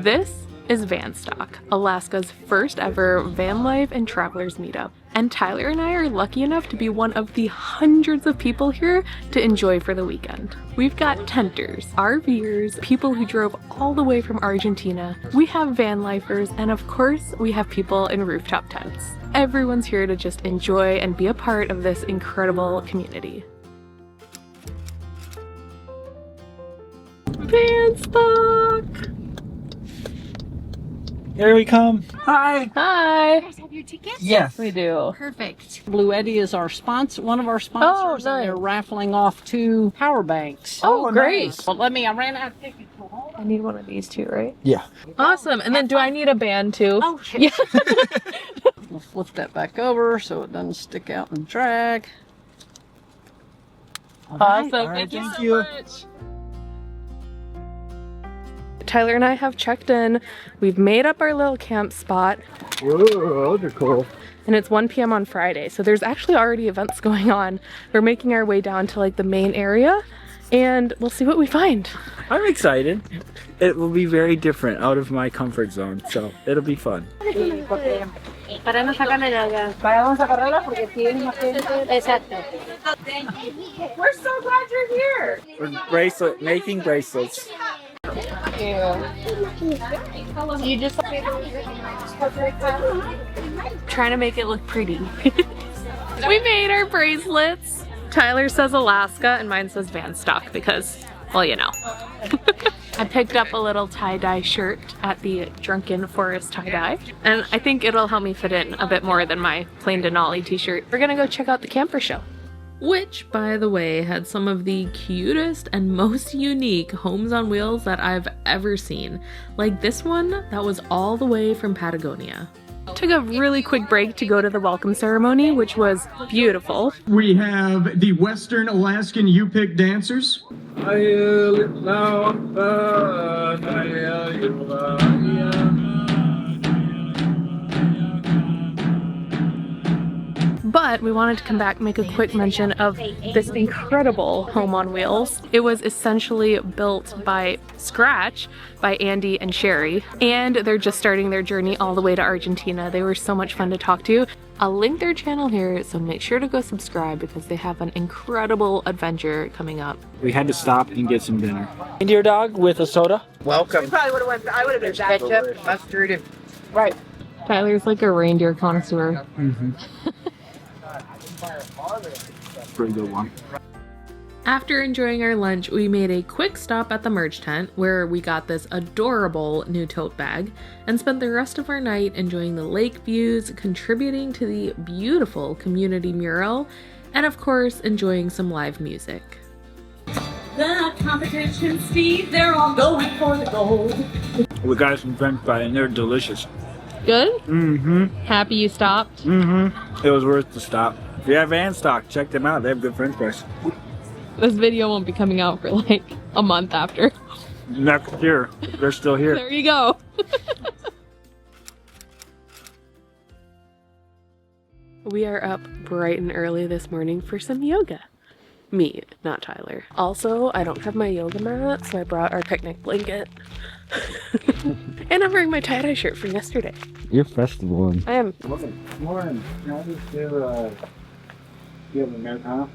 This is Vanstock, Alaska's first ever van life and travelers meetup. And Tyler and I are lucky enough to be one of the hundreds of people here to enjoy for the weekend. We've got tenters, RVers, people who drove all the way from Argentina. We have van lifers, and of course, we have people in rooftop tents. Everyone's here to just enjoy and be a part of this incredible community. Vanstock! Here we come. Hi. Hi. You guys have your tickets? Yes. We do. Perfect. Blue Eddy is our sponsor, one of our sponsors, Oh, nice. and they're raffling off 2 power banks. Oh, great. Nice. Well, I ran out of tickets. I need one of these too, right? Yeah. Awesome. And then do I need a band too? Oh, shit. Yeah. We'll flip that back over so it doesn't stick out and drag. Awesome. All right, Thank you thank so you. much. Tyler and I have checked in. We've made up our little camp spot. Whoa, those are cool. And it's 1 p.m. on Friday, so there's actually already events going on. We're making our way down to like the main area, and we'll see what we find. I'm excited. It will be very different, out of my comfort zone, so it'll be fun. Para no sacarle nada. Vamos a sacarla porque tiene más Exacto. We're so glad you're here. We're making bracelets. You just trying to make it look pretty. We made our bracelets. Tyler says Alaska and mine says Vanstock because, well, you know. I picked up a little tie-dye shirt at the Drunken Forest tie-dye, and I think it'll help me fit in a bit more than my plain Denali t-shirt. We're gonna go check out the camper show. Which, by the way, had some of the cutest and most unique homes on wheels that I've ever seen. Like this one that was all the way from Patagonia. Took a really quick break to go to the welcome ceremony, which was beautiful. We have the Western Alaskan U-Pick dancers. But we wanted to come back and make a quick mention of this incredible home on wheels. It was essentially built by scratch by Andy and Sherry, and they're just starting their journey all the way to Argentina. They were so much fun to talk to. I'll link their channel here, so make sure to go subscribe because they have an incredible adventure coming up. We had to stop and get some dinner. Reindeer dog with a soda. Welcome. Probably would have went. I would have been ketchup, mustard, and Right. Tyler's like a reindeer connoisseur. Pretty good one. After enjoying our lunch, we made a quick stop at the merch tent where we got this adorable new tote bag and spent the rest of our night enjoying the lake views, contributing to the beautiful community mural, and of course, enjoying some live music. The competition, Steve, they're all going for the gold. We got some French fries and they're delicious. Good? Mm-hmm. Happy you stopped? Mm-hmm. It was worth the stop. If you have Vanstock, check them out. They have good French fries. This video won't be coming out for like a month after. Next year, they're still here. There you go. We are up bright and early this morning for some yoga. Me, not Tyler. Also, I don't have my yoga mat, so I brought our picnic blanket. And I'm wearing my tie-dye shirt from yesterday. You're festival. I am. Morning. Can I just do, you have an Americano?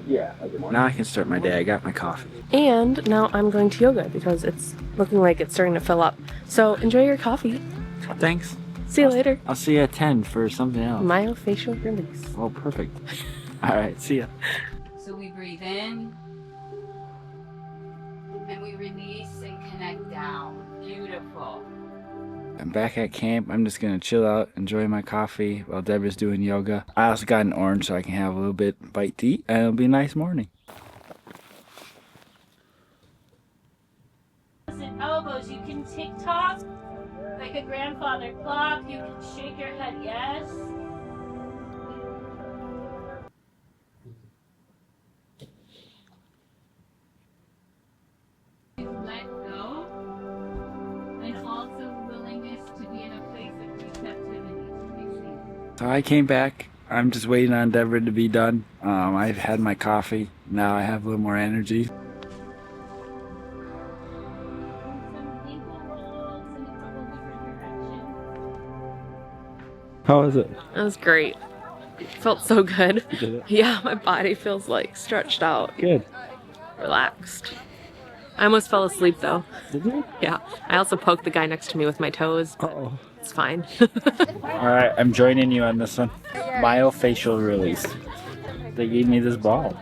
Yeah. Now I can start my day. I got my coffee. And now I'm going to yoga because it's looking like it's starting to fill up. So enjoy your coffee. Thanks. See you later. I'll see you at 10 for something else. Myofascial release. Oh, perfect. All right, see ya. So we breathe in, and we release and connect down. Beautiful. I'm back at camp. I'm just gonna chill out, enjoy my coffee while Deborah's doing yoga. I also got an orange so I can have a little bit bite to eat, and it'll be a nice morning. And elbows, you can tick-tock like a grandfather clock. You can shake your head yes. Let go, and also willingness to be in a place of receptivity to receive. So I came back. I'm just waiting on Deborah to be done. I've had my coffee. Now I have a little more energy. Some ankle rolls. How was it? It was great. Felt so good. You did it? Yeah, my body feels like stretched out, Good. relaxed. I almost fell asleep though. Did you? Yeah. I also poked the guy next to me with my toes. Uh-oh. It's fine. Alright, I'm joining you on this one. Myofacial release. They gave me this ball.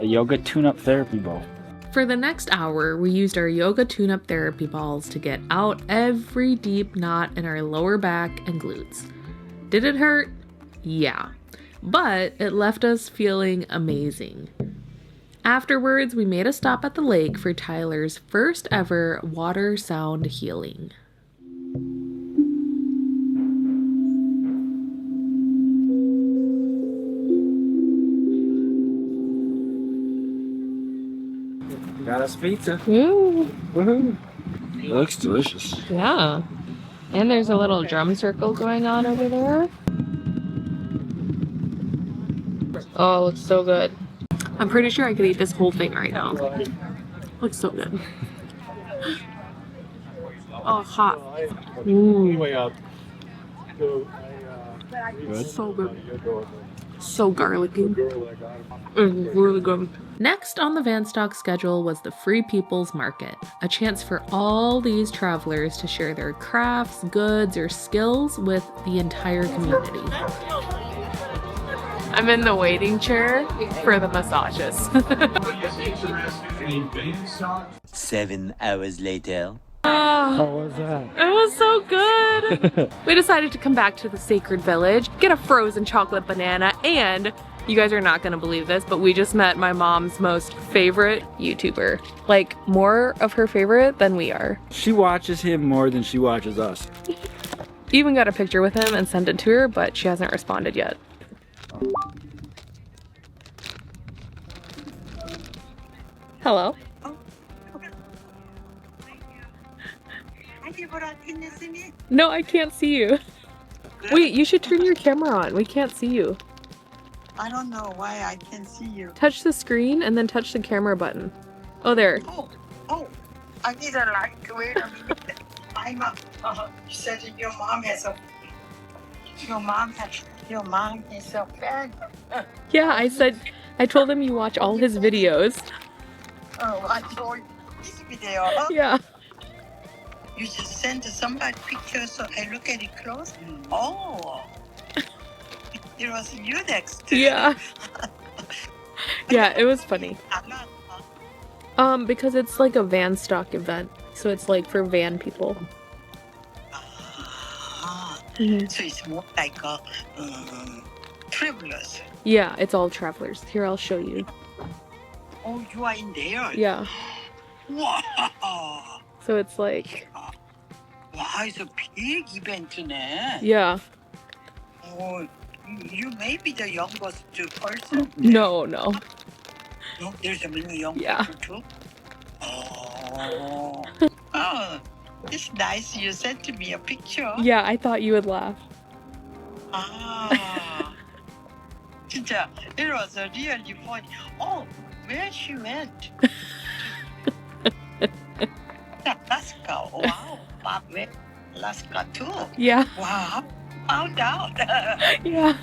A yoga tune-up therapy ball. For the next hour, we used our yoga tune-up therapy balls to get out every deep knot in our lower back and glutes. Did it hurt? Yeah. But it left us feeling amazing. Afterwards, we made a stop at the lake for Tyler's first ever water sound healing. Got us pizza. Ooh. Woohoo. It looks delicious. Yeah. And there's a little drum circle going on over there. Oh, it looks so good. I'm pretty sure I could eat this whole thing right now. Looks so good. Oh, hot. Good. So good. So garlicky. It's really good. Next on the Vanstock schedule was the Free People's Market, a chance for all these travelers to share their crafts, goods, or skills with the entire community. I'm in the waiting chair for the massages. 7 hours later. How was that? It was so good. We decided to come back to the Sacred Village, get a frozen chocolate banana, and you guys are not gonna believe this, but we just met my mom's most favorite YouTuber. Like, more of her favorite than we are. She watches him more than she watches us. Even got a picture with him and sent it to her, but she hasn't responded yet. Hello. No, I can't see you. Wait, you should turn your camera on. We can't see you. I don't know why I can see you. Touch the screen and then touch the camera button. Oh, there. Oh, I need a light. Wait a minute. I'm you said that your mom is a fan. Yeah, I told him you watch all his videos. Oh, I saw this video. Yeah. You just send somebody picture so I look at it close. Oh, it was you next. Yeah. Yeah, it was funny. Because it's like a Vanstock event, so it's like for van people. So it's more like a travelers. Yeah, it's all travelers. Here, I'll show you. Oh, you are in there? Yeah. Wow. So it's like... Wow, it's a big event today. Yeah. Oh, you may be the youngest person. No. No, there's a many young people too. Oh. Oh, it's nice you sent to me a picture. Yeah, I thought you would laugh. Ah. 진짜, it was really funny. Oh, where she went? Alaska. Wow. Bob went Alaska too. Yeah. Wow. Found out. Yeah.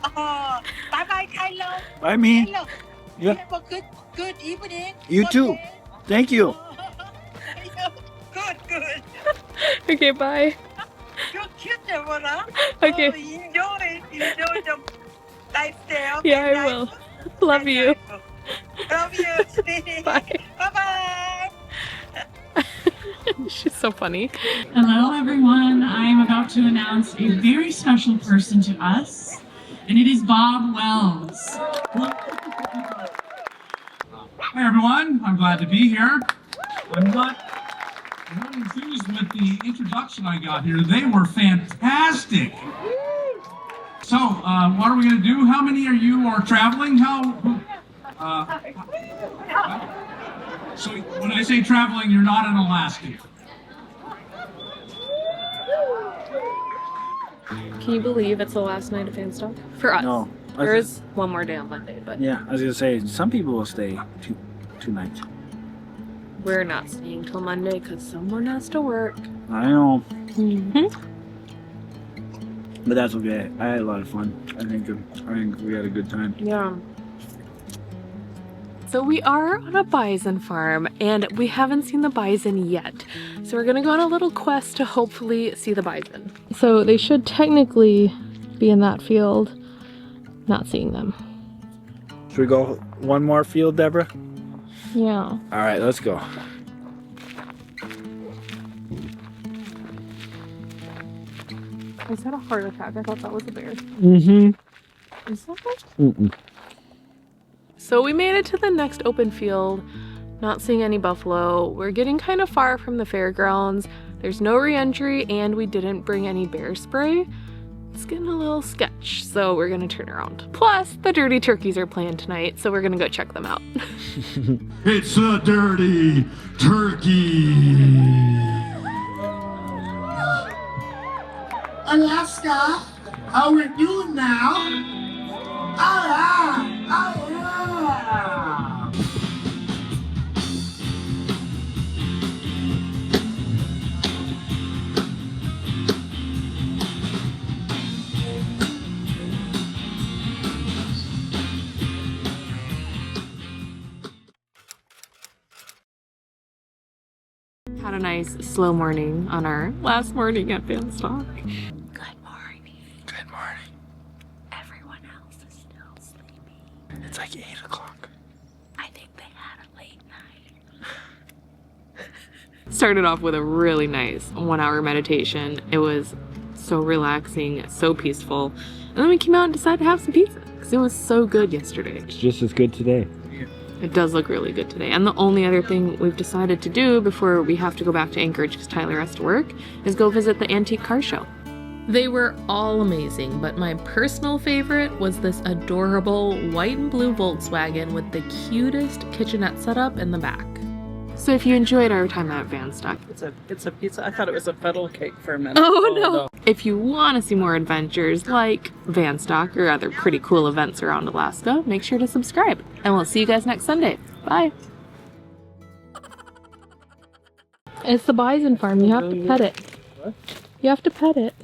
Oh, bye-bye, Tyler. Bye, me. Tyler, Yeah. have a good evening. You too. Thank you. Good. Okay, bye. You're cute, Deborah. Okay. Oh, enjoy the lifestyle. Yeah, I will. Love you. Love you. Bye. Bye-bye. She's so funny. Hello everyone, I am about to announce a very special person to us, and it is Bob Wells. Hi everyone, I'm glad to be here. I'm not enthused with the introduction I got here. They were fantastic. So, what are we going to do? How many of you are traveling? So when I say traveling, you're not in Alaska. Can you believe it's the last night of Vanstock? For us. No. There is one more day on Monday, but Yeah, I was gonna say some people will stay two nights. we're not staying till Monday because someone has to work. I know. But that's okay. I had a lot of fun. I think we had a good time. Yeah. So we are on a bison farm and we haven't seen the bison yet. So we're gonna go on a little quest to hopefully see the bison. So they should technically be in that field. Not seeing them. Should we go one more field, Deborah? Yeah. All right, let's go. I just had a heart attack. I thought that was a bear. Mm-hmm. Is that it? Mm-mm. So we made it to the next open field. Not seeing any buffalo. We're getting kind of far from the fairgrounds. There's no re-entry and we didn't bring any bear spray. It's getting a little sketch, so we're gonna turn around. Plus, the Dirty Turkeys are playing tonight, so we're gonna go check them out. It's a dirty turkey. Alaska, how are you now? Ah, ah, ah. Had a nice slow morning on our last morning at Vanstock. Good morning. Good morning. Everyone else is still sleepy. It's like 8 o'clock. I think they had a late night. Started off with a really nice 1-hour meditation. It was so relaxing, so peaceful. And then we came out and decided to have some pizza because it was so good yesterday. It's just as good today. It does look really good today. And the only other thing we've decided to do before we have to go back to Anchorage because Tyler has to work is go visit the antique car show. They were all amazing, but my personal favorite was this adorable white and blue Volkswagen with the cutest kitchenette setup in the back. So if you enjoyed our time at Vanstock, It's a pizza. I thought it was a funnel cake for a minute. oh no! If you want to see more adventures like Vanstock or other pretty cool events around Alaska, make sure to subscribe. And we'll see you guys next Sunday. Bye! It's the bison farm. You have to pet it. What? You have to pet it.